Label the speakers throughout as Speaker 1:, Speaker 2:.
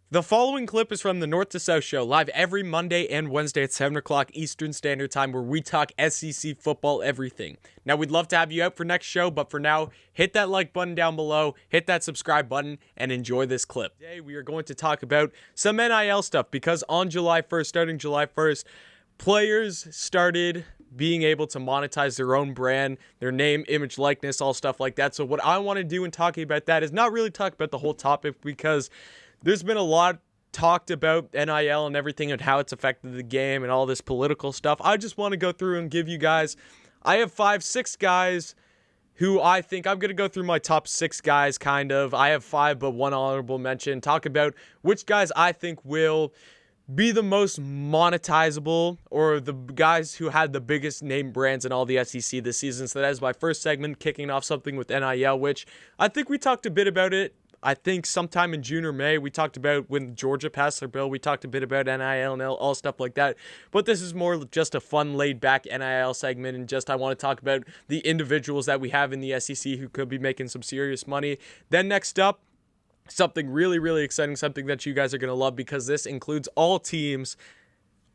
Speaker 1: The following clip is from the North to South Show, live every Monday and Wednesday at 7 o'clock Eastern Standard Time, where we talk SEC football everything. Now, we'd love to have you out for next show, but for now, hit that like button down below, hit that subscribe button, and enjoy this clip. Today, we are going to talk about some NIL stuff, because on July 1st, starting July 1st, players started being able to monetize their own brand, their name, image, likeness, all stuff like that. So what I want to do in talking about that is not really talk about the whole topic, because there's been a lot talked about NIL and everything and how it's affected the game and all this political stuff. I just want to go through and give you guys, I have 5-6 guys who I think, I'm going to go through my top 6 guys kind of. I have 5 but one honorable mention. Talk about which guys I think will be the most monetizable, or the guys who had the biggest name brands in all the SEC this season. So that is my first segment, kicking off something with NIL, which I think we talked a bit about it. I think sometime in June or May, we talked about when Georgia passed their bill, we talked a bit about NIL and all stuff like that. But this is more just a fun, laid-back NIL segment, and just I want to talk about the individuals that we have in the SEC who could be making some serious money. Then next up, something really, really exciting, something that you guys are going to love, because this includes all teams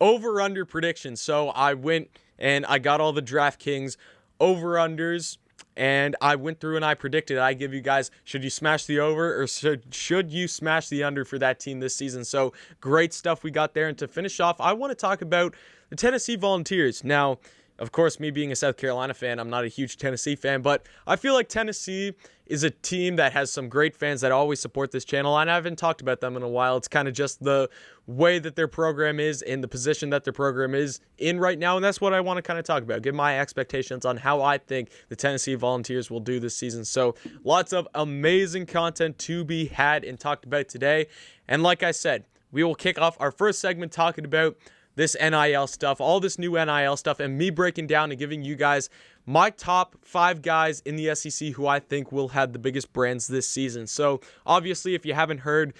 Speaker 1: over-under predictions. So I went and I got all the DraftKings over-unders, and I went through and I predicted. I give you guys, should you smash the over or should you smash the under for that team this season? So great stuff we got there. And to finish off, I want to talk about the Tennessee Volunteers. Now, of course, me being a South Carolina fan, I'm not a huge Tennessee fan, but I feel like Tennessee is a team that has some great fans that always support this channel, and I haven't talked about them in a while. It's kind of just the way that their program is and the position that their program is in right now, and that's what I want to kind of talk about, give my expectations on how I think the Tennessee Volunteers will do this season. So lots of amazing content to be had and talked about today, and like I said, we will kick off our first segment talking about this NIL stuff, all this new NIL stuff, and me breaking down and giving you guys my top 5 guys in the SEC who I think will have the biggest brands this season. So obviously, if you haven't heard,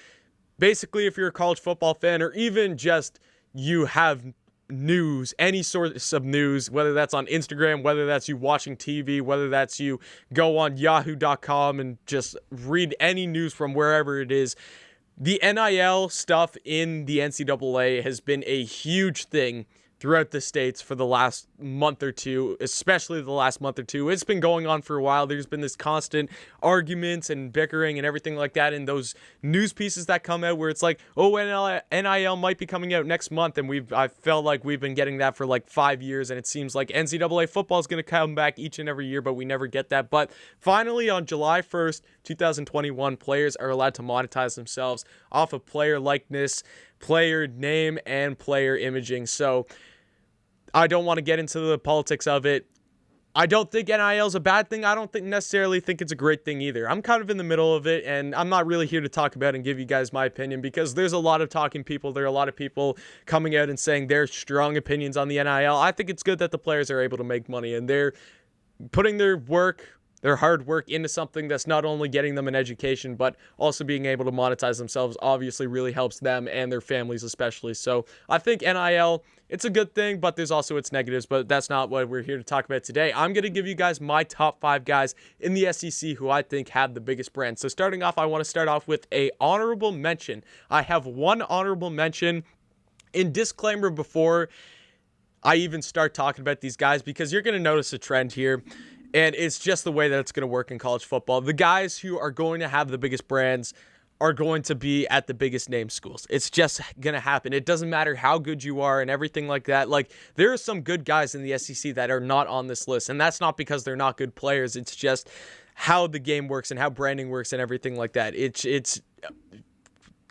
Speaker 1: basically if you're a college football fan, or even just you have news, any source of news, whether that's on Instagram, whether that's you watching TV, whether that's you go on yahoo.com and just read any news from wherever it is, the NIL stuff in the NCAA has been a huge thing throughout the states for the last month or two, especially the last month or two. It's been going on for a while. There's been this constant arguments and bickering and everything like that in those news pieces that come out where it's like, oh, NIL might be coming out next month, and I felt like we've been getting that for like 5 years, and it seems like NCAA football is going to come back each and every year, but we never get that. But finally, on July 1st, 2021, players are allowed to monetize themselves off of player likeness, player name, and player imaging. So I don't want to get into the politics of it. I don't think NIL is a bad thing. I don't necessarily think it's a great thing either. I'm kind of in the middle of it, and I'm not really here to talk about and give you guys my opinion, because there's a lot of talking people. There are a lot of people coming out and saying their strong opinions on the NIL. I think it's good that the players are able to make money, and they're putting their hard work into something that's not only getting them an education, but also being able to monetize themselves obviously really helps them and their families especially. So I think NIL, it's a good thing, but there's also its negatives, but that's not what we're here to talk about today. I'm going to give you guys my top 5 guys in the SEC who I think have the biggest brand. So starting off, I want to start off with a honorable mention. I have one honorable mention. In disclaimer before I even start talking about these guys, because you're going to notice a trend here. And it's just the way that it's going to work in college football. The guys who are going to have the biggest brands are going to be at the biggest name schools. It's just going to happen. It doesn't matter how good you are and everything like that. Like, there are some good guys in the SEC that are not on this list. And that's not because they're not good players. It's just how the game works and how branding works and everything like that. It's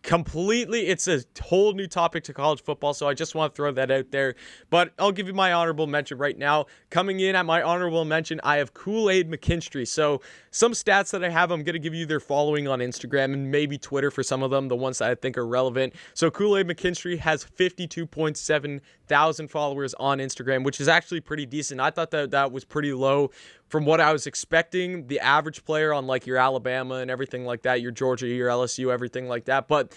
Speaker 1: completely, it's a whole new topic to college football, so I just want to throw that out there. But I'll give you my honorable mention right now. Coming in at my honorable mention, I have Koolaid Mckinstry. So some stats that I have, I'm going to give you their following on Instagram and maybe Twitter for some of them, the ones that I think are relevant. So Koolaid Mckinstry has 52.7 thousand followers on Instagram, which is actually pretty decent. I thought that was pretty low from what I was expecting. The average player on like your Alabama and everything like that, your Georgia, your LSU, everything like that. But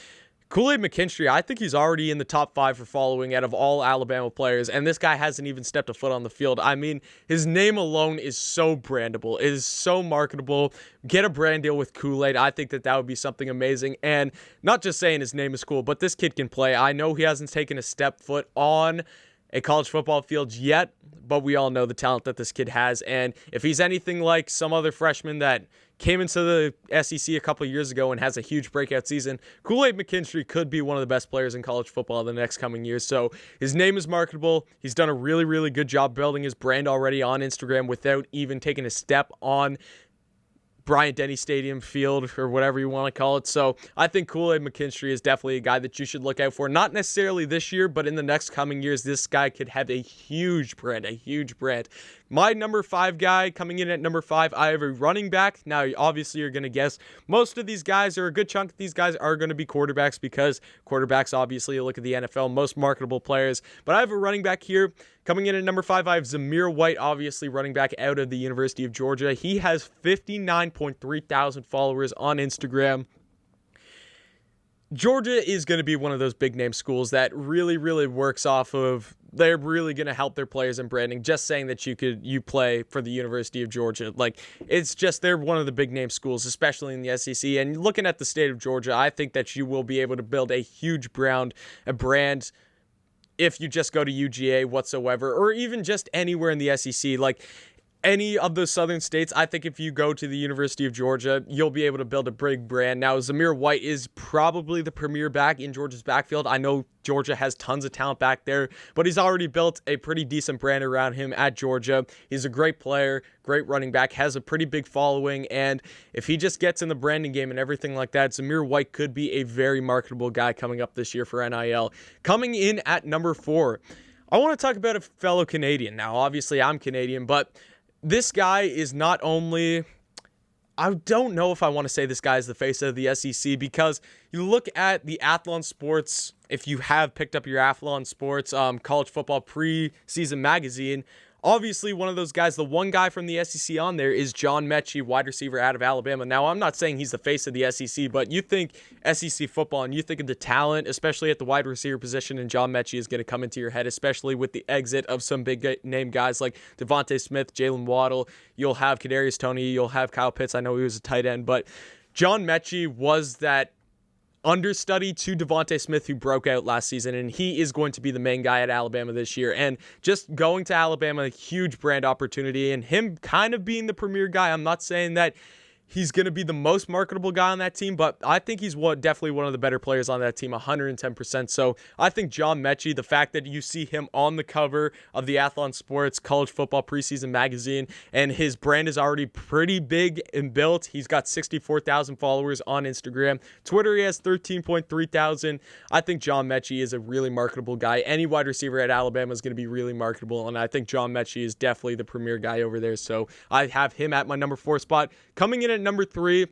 Speaker 1: Koolaid Mckinstry, I think he's already in the top 5 for following out of all Alabama players, and this guy hasn't even stepped a foot on the field. I mean, his name alone is so brandable. It is so marketable. Get a brand deal with Koolaid. I think that would be something amazing, and not just saying his name is cool, but this kid can play. I know he hasn't taken a step foot on a college football field yet, but we all know the talent that this kid has, and if he's anything like some other freshman that came into the SEC a couple years ago and has a huge breakout season, Koolaid Mckinstry could be one of the best players in college football in the next coming years. So his name is marketable. He's done a really, really good job building his brand already on Instagram without even taking a step on Bryant-Denny Stadium field or whatever you want to call it. So I think Koolaid Mckinstry is definitely a guy that you should look out for. Not necessarily this year, but in the next coming years, this guy could have a huge brand, My number 5 guy, coming in at number 5, I have a running back. Now, obviously, you're going to guess most of these guys, or a good chunk of these guys, are going to be quarterbacks because quarterbacks, obviously, you look at the NFL, most marketable players. But I have a running back here. Coming in at number 5, I have Zamir White, obviously running back out of the University of Georgia. He has 59.3 thousand followers on Instagram. Georgia is going to be one of those big name schools that really, really works off of, they're really going to help their players in branding. Just saying that you play for the University of Georgia. Like, it's just, they're one of the big name schools, especially in the SEC. And looking at the state of Georgia, I think that you will be able to build a huge brand if you just go to UGA whatsoever, or even just anywhere in the SEC. Like, any of the southern states, I think if you go to the University of Georgia, you'll be able to build a big brand. Now, Zamir White is probably the premier back in Georgia's backfield. I know Georgia has tons of talent back there, but he's already built a pretty decent brand around him at Georgia. He's a great player, great running back, has a pretty big following, and if he just gets in the branding game and everything like that, Zamir White could be a very marketable guy coming up this year for NIL. Coming in at number 4, I want to talk about a fellow Canadian. Now, obviously, I'm Canadian, but this guy is not only, I don't know if I want to say this guy is the face of the SEC, because you look at the Athlon Sports, if you have picked up your Athlon Sports college football preseason magazine, obviously one of those guys, the one guy from the SEC on there is John Metchi, wide receiver out of Alabama. Now, I'm not saying he's the face of the SEC, but you think SEC football and you think of the talent, especially at the wide receiver position, and John Metchi is going to come into your head, especially with the exit of some big name guys like Devontae Smith, Jalen Waddle. You'll have Kadarius Toney, you'll have Kyle Pitts. I know he was a tight end, but John Metchi was that understudy to Devontae Smith who broke out last season, and he is going to be the main guy at Alabama this year. And just going to Alabama, a huge brand opportunity, and him kind of being the premier guy. I'm not saying that he's going to be the most marketable guy on that team, but I think he's definitely one of the better players on that team, 110%. So I think John Metchi, the fact that you see him on the cover of the Athlon Sports college football preseason magazine, and his brand is already pretty big and built. He's got 64,000 followers on Instagram. Twitter, he has 13.3 thousand. I think John Metchi is a really marketable guy. Any wide receiver at Alabama is going to be really marketable, and I think John Metchi is definitely the premier guy over there. So I have him at my number 4 spot. Coming in at number 3,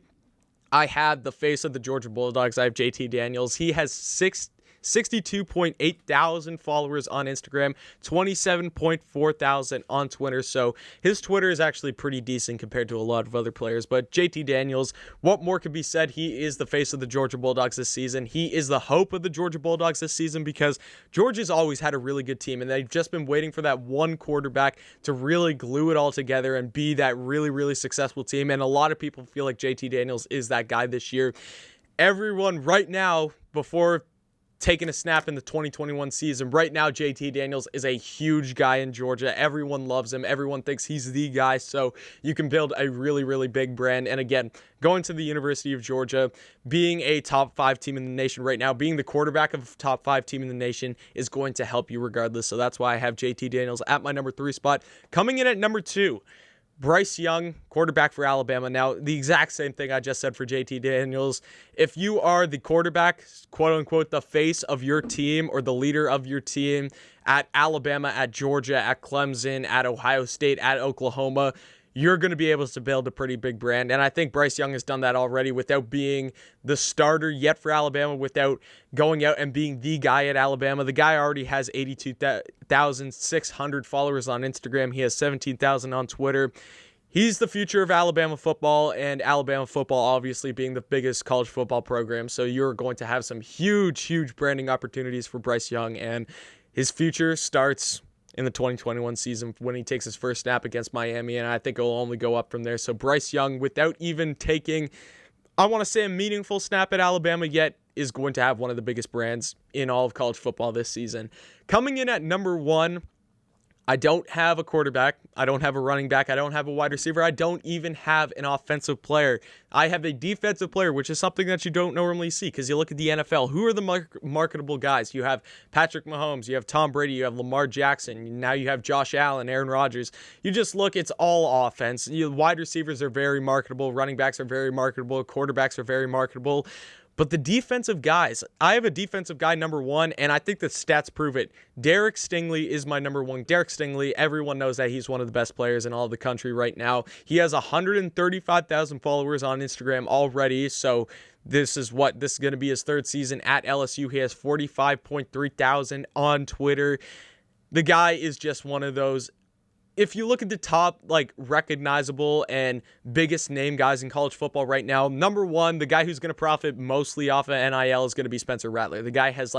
Speaker 1: I have the face of the Georgia Bulldogs. I have JT Daniels. He has 62.8 thousand followers on Instagram, 27.4 thousand on Twitter. So his Twitter is actually pretty decent compared to a lot of other players. But JT Daniels, what more could be said? He is the face of the Georgia Bulldogs this season. He is the hope of the Georgia Bulldogs this season, because Georgia's always had a really good team, and they've just been waiting for that one quarterback to really glue it all together and be that really, really successful team. And a lot of people feel like JT Daniels is that guy this year. Everyone right now, before taking a snap in the 2021 season, right now JT Daniels is a huge guy in Georgia. Everyone loves him. Everyone thinks he's the guy. So you can build a really, really big brand. And again, going to the University of Georgia, being a top 5 team in the nation right now, being the quarterback of a top 5 team in the nation is going to help you regardless. So that's why I have JT Daniels at my number 3 spot. Coming in at number 2, Bryce Young, quarterback for Alabama. Now, the exact same thing I just said for JT Daniels. If you are the quarterback, quote unquote, the face of your team or the leader of your team at Alabama, at Georgia, at Clemson, at Ohio State, at Oklahoma, you're going to be able to build a pretty big brand. And I think Bryce Young has done that already without being the starter yet for Alabama, without going out and being the guy at Alabama. The guy already has 82,600 followers on Instagram. He has 17,000 on Twitter. He's the future of Alabama football, and Alabama football obviously being the biggest college football program. So you're going to have some huge branding opportunities for Bryce Young, and his future starts in the 2021 season when he takes his first snap against Miami, and I think it'll only go up from there. So Bryce Young, without even taking, I want to say, a meaningful snap at Alabama yet, is going to have one of the biggest brands in all of college football this season. Coming in at number 1, I don't have a quarterback. I don't have a running back. I don't have a wide receiver. I don't even have an offensive player. I have a defensive player, which is something that you don't normally see because you look at the NFL. Who are the marketable guys? You have Patrick Mahomes. You have Tom Brady. You have Lamar Jackson. Now you have Josh Allen, Aaron Rodgers. You just look, it's all offense. Wide receivers are very marketable. Running backs are very marketable. Quarterbacks are very marketable. But the defensive guys, I have a defensive guy number 1, and I think the stats prove it. Derek Stingley is my number 1. Derek Stingley, everyone knows that he's one of the best players in all of the country right now. He has 135,000 followers on Instagram already, so this is going to be his 3rd season at LSU. He has 45.3 thousand on Twitter. The guy is just one of those. If you look at the top, recognizable and biggest name guys in college football right now, number 1, the guy who's going to profit mostly off of NIL is going to be Spencer Ratler. The guy has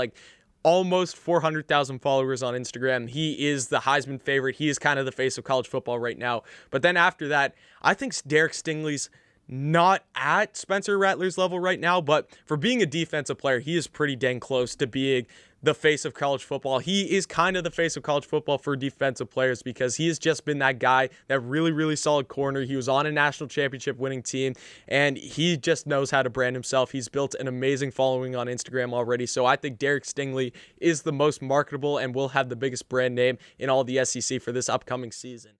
Speaker 1: almost 400,000 followers on Instagram. He is the Heisman favorite. He is kind of the face of college football right now. But then after that, I think Derek Stingley's not at Spencer Rattler's level right now, but for being a defensive player, he is pretty dang close to being the face of college football. He is kind of the face of college football for defensive players because he has just been that guy, that really solid corner. He was on a national championship winning team, and he just knows how to brand himself. He's built an amazing following on Instagram already, so I think Derek Stingley is the most marketable and will have the biggest brand name in all the SEC for this upcoming season.